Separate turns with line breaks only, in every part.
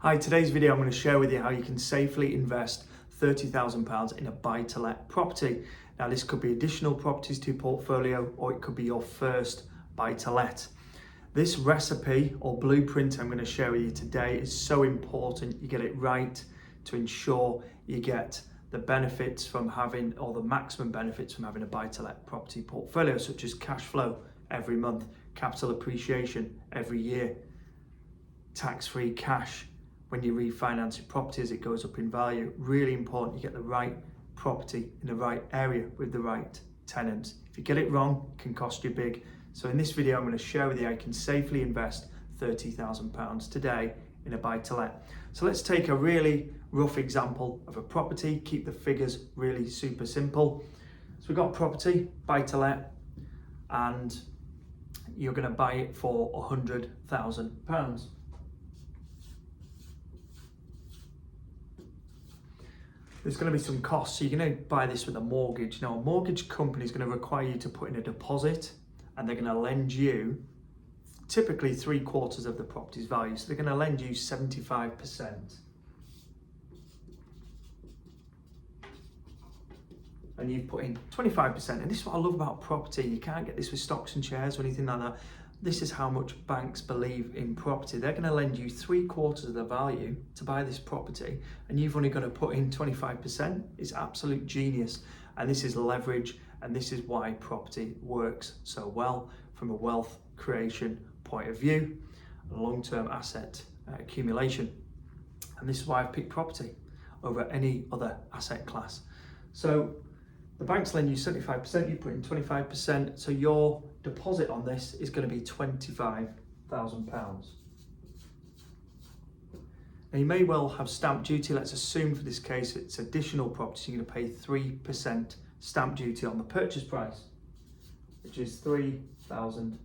Hi, today's video I'm going to share with you how you can safely invest £30,000 in a buy-to-let property. Now this could be additional properties to your portfolio, or it could be your first buy-to-let. This recipe or blueprint I'm going to share with you today is so important you get it right to ensure you get the benefits from having, or the maximum benefits from having a buy-to-let property portfolio, such as cash flow every month, capital appreciation every year, tax-free cash when you refinance your property as it goes up in value. Really important you get the right property in the right area with the right tenants. If you get it wrong, it can cost you big. So in this video, I'm going to share with you how you can safely invest £30,000 today in a buy-to-let. So let's take a really rough example of a property, keep the figures really super simple. So we've got a property, buy-to-let, and you're going to buy it for £100,000. There's going to be some costs. So you're going to buy this with a mortgage. Now, a mortgage company is going to require you to put in a deposit, and they're going to lend you typically 3/4 of the property's value. So they're going to lend you 75%. And you've put in 25%. And this is what I love about property. You can't get this with stocks and shares or anything like that. This is how much banks believe in property. They're going to lend you 3/4 of the value to buy this property, and you've only got to put in 25%. It's absolute genius. And this is leverage, and this is why property works so well from a wealth creation point of view, long-term asset accumulation. And this is why I've picked property over any other asset class. So the banks lend you 75%, you put in 25%, so your deposit on this is going to be £25,000. Now you may well have stamp duty. Let's assume for this case it's additional property, so you're going to pay 3% stamp duty on the purchase price, which is £3,000.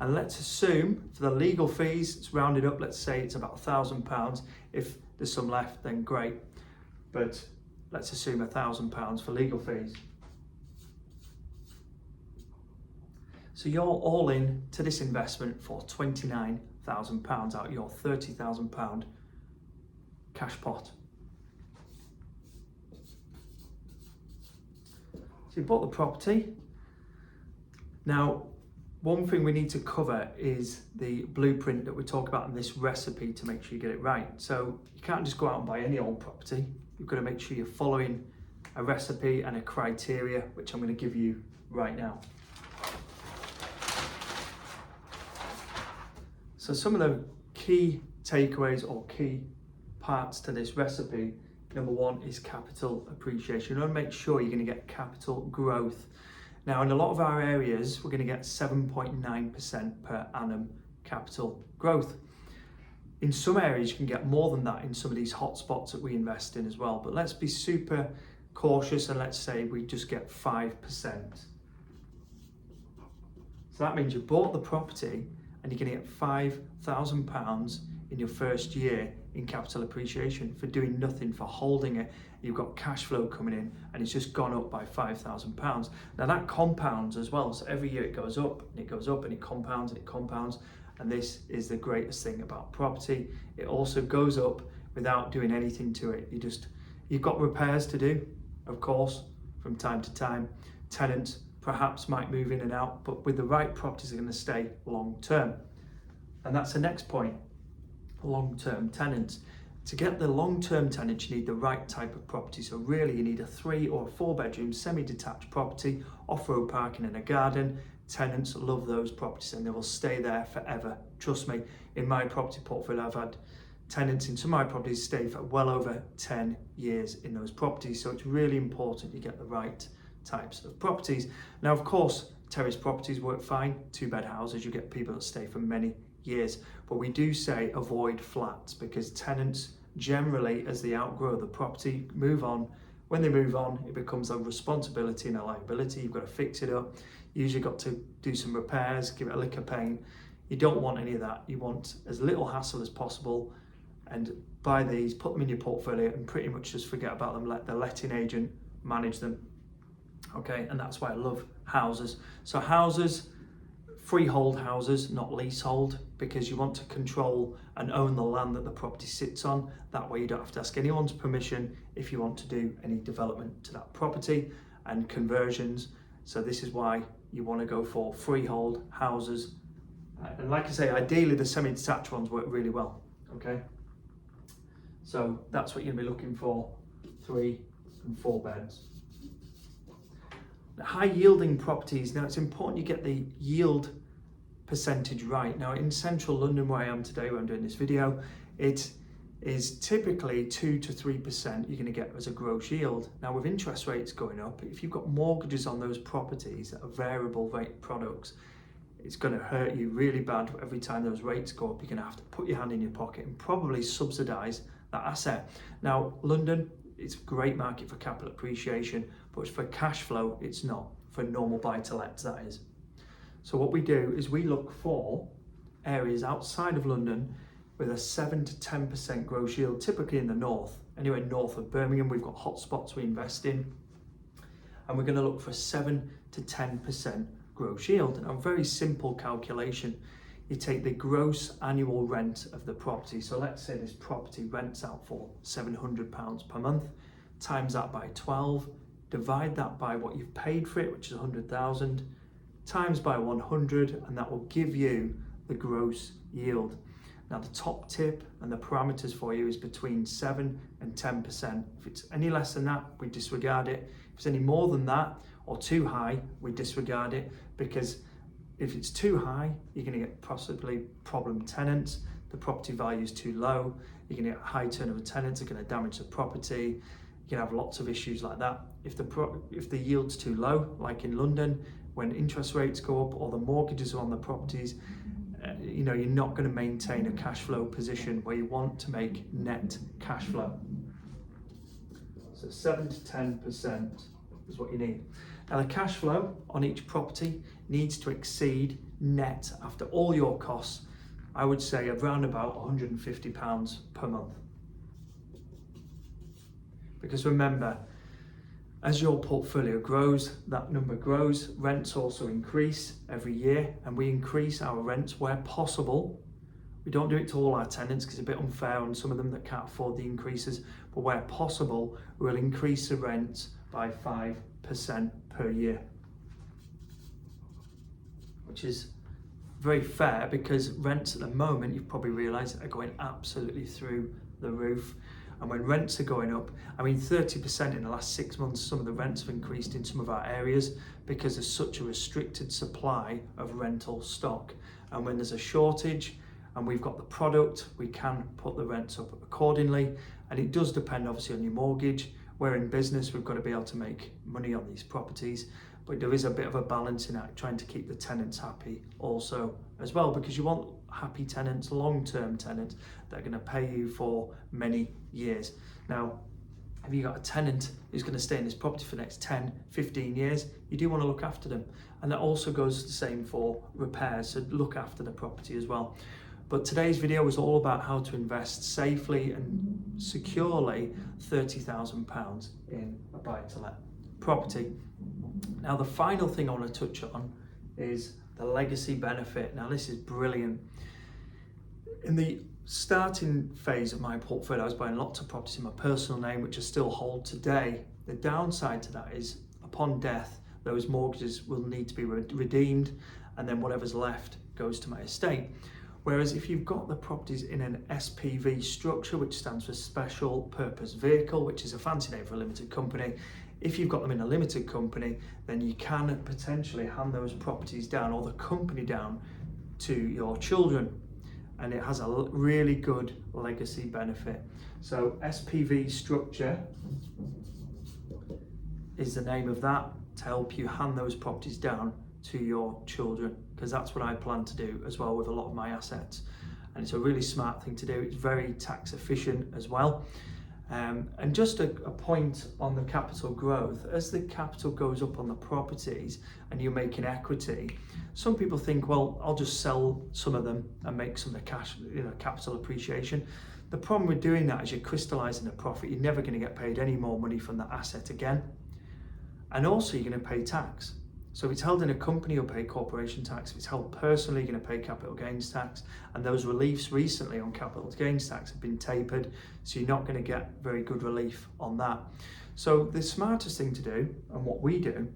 And let's assume for the legal fees, it's rounded up, let's say it's about £1,000. If there's some left, then great. But let's assume £1,000 for legal fees. So you're all in to this investment for £29,000 out of your £30,000 cash pot. So you bought the property. Now, one thing we need to cover is the blueprint that we talk about in this recipe to make sure you get it right. So you can't just go out and buy any old property. You've got to make sure you're following a recipe and a criteria, which I'm going to give you right now. So some of the key takeaways or key parts to this recipe, number one is capital appreciation. You want to make sure you're going to get capital growth. Now, in a lot of our areas, we're going to get 7.9% per annum capital growth. In some areas, you can get more than that in some of these hotspots that we invest in as well. But let's be super cautious and let's say we just get 5%. So that means you bought the property and you're going to get £5,000 in your first year in capital appreciation for doing nothing, for holding it. You've got cash flow coming in and it's just gone up by £5,000. Now that compounds as well. So every year it goes up and it goes up and it compounds and it compounds. And this is the greatest thing about property. It also goes up without doing anything to it. You've got repairs to do, of course, from time to time. Tenants perhaps might move in and out, but with the right properties are going to stay long term. And that's the next point, long-term tenants. To get the long-term tenants, you need the right type of property. So really you need a 3 or 4 bedroom semi-detached property, off-road parking and a garden. Tenants love those properties and they will stay there forever. Trust me, in my property portfolio, I've had tenants in some of my properties stay for well over 10 years in those properties. So it's really important you get the right types of properties. Now, of course, terrace properties work fine. 2-bed houses, you get people that stay for many years. But we do say avoid flats because tenants generally, as they outgrow the property, move on. When they move on, it becomes a responsibility and a liability. You've got to fix it up. You usually got to do some repairs, give it a lick of paint. You don't want any of that. You want as little hassle as possible, and buy these, put them in your portfolio and pretty much just forget about them. Let the letting agent manage them. Okay, and that's why I love houses. So houses, freehold houses, not leasehold, because you want to control and own the land that the property sits on. That way you don't have to ask anyone's permission if you want to do any development to that property and conversions. So this is why you want to go for freehold houses. And like I say, ideally the semi-detached ones work really well, okay? So that's what you're going to be looking for, 3 and 4 beds. High yielding properties, now it's important you get the yield percentage right. Now in central London where I am today, where I'm doing this video, it is typically 2 to 3% you're going to get as a gross yield. Now with interest rates going up, if you've got mortgages on those properties that are variable rate products, it's going to hurt you really bad. Every time those rates go up, you're going to have to put your hand in your pocket and probably subsidise that asset. Now London, it's a great market for capital appreciation, but for cash flow, it's not. For normal buy-to-lets, that is. So what we do is we look for areas outside of London with a 7 to 10% gross yield, typically in the north. Anywhere north of Birmingham, we've got hotspots we invest in. And we're going to look for 7 to 10% gross yield. Now, a very simple calculation. You take the gross annual rent of the property. So let's say this property rents out for £700 per month, times that by 12, divide that by what you've paid for it, which is 100,000, times by 100, and that will give you the gross yield. Now the top tip and the parameters for you is between 7 and 10%. If it's any less than that, we disregard it. If it's any more than that or too high, we disregard it, because if it's too high, you're going to get possibly problem tenants. The property value is too low. You're going to get high turnover tenants are going to damage the property. You can have lots of issues like that. If the yield's too low, like in London, when interest rates go up or the mortgages are on the properties, you're not going to maintain a cash flow position where you want to make net cash flow. So 7 to 10% is what you need. Now the cash flow on each property needs to exceed net after all your costs, I would say around about £150 per month. Because remember, as your portfolio grows, that number grows, rents also increase every year, and we increase our rents where possible. We don't do it to all our tenants because it's a bit unfair on some of them that can't afford the increases, but where possible, we'll increase the rents by 5% per year, which is very fair because rents at the moment, you've probably realised, are going absolutely through the roof. And when rents are going up, 30% in the last 6 months, some of the rents have increased in some of our areas because there's such a restricted supply of rental stock. And when there's a shortage and we've got the product, we can put the rents up accordingly. And it does depend obviously on your mortgage. We're in business, we've got to be able to make money on these properties, but there is a bit of a balancing act trying to keep the tenants happy also as well, because you want happy tenants, long-term tenants that are going to pay you for many years. Now, if you've got a tenant who's going to stay in this property for the next 10, 15 years, you do want to look after them. And that also goes the same for repairs, so look after the property as well. But today's video was all about how to invest safely and securely £30,000 in a buy-to-let property. Now, the final thing I want to touch on is the legacy benefit. Now, this is brilliant. In the starting phase of my portfolio, I was buying lots of properties in my personal name, which I still hold today. The downside to that is upon death, those mortgages will need to be redeemed, and then whatever's left goes to my estate. Whereas if you've got the properties in an SPV structure, which stands for Special Purpose Vehicle, which is a fancy name for a limited company, if you've got them in a limited company, then you can potentially hand those properties down or the company down to your children. And it has a really good legacy benefit. So SPV structure is the name of that, to help you hand those properties down to your children, because that's what I plan to do as well with a lot of my assets. And it's a really smart thing to do. It's very tax efficient as well. And just a point on the capital growth, as the capital goes up on the properties and you're making equity, some people think, well, I'll just sell some of them and make some of the cash, capital appreciation. The problem with doing that is you're crystallizing the profit. You're never going to get paid any more money from that asset again. And also you're going to pay tax. So if it's held in a company, you'll pay corporation tax. If it's held personally, you're going to pay capital gains tax. And those reliefs recently on capital gains tax have been tapered, so you're not going to get very good relief on that. So the smartest thing to do, and what we do,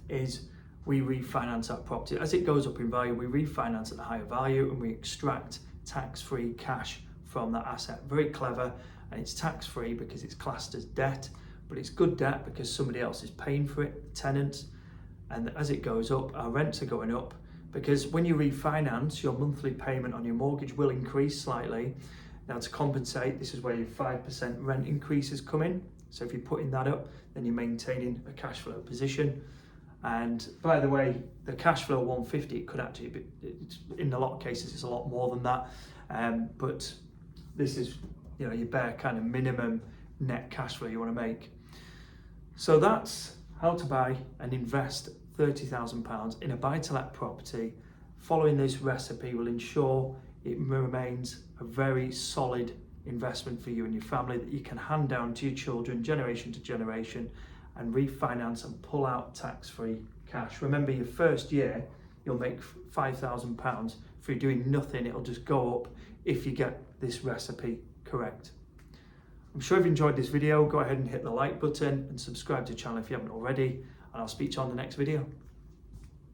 is we refinance our property. As it goes up in value, we refinance at a higher value and we extract tax-free cash from that asset. Very clever, and it's tax-free because it's classed as debt, but it's good debt because somebody else is paying for it, the tenants. And as it goes up, our rents are going up, because when you refinance, your monthly payment on your mortgage will increase slightly. Now, to compensate, this is where your 5% rent increases come in. So if you're putting that up, then you're maintaining a cash flow position. And by the way, the cash flow 150, it could actually be, in a lot of cases, it's a lot more than that. But this is, your bare kind of minimum net cash flow you want to make. So that's how to buy and invest £30,000 in a buy-to-let property. Following this recipe will ensure it remains a very solid investment for you and your family that you can hand down to your children generation to generation and refinance and pull out tax-free cash. Remember, your first year you'll make £5,000. If you're doing nothing, it'll just go up if you get this recipe correct. I'm sure you've enjoyed this video. Go ahead and hit the like button and subscribe to the channel if you haven't already, and I'll speak to you on the next video.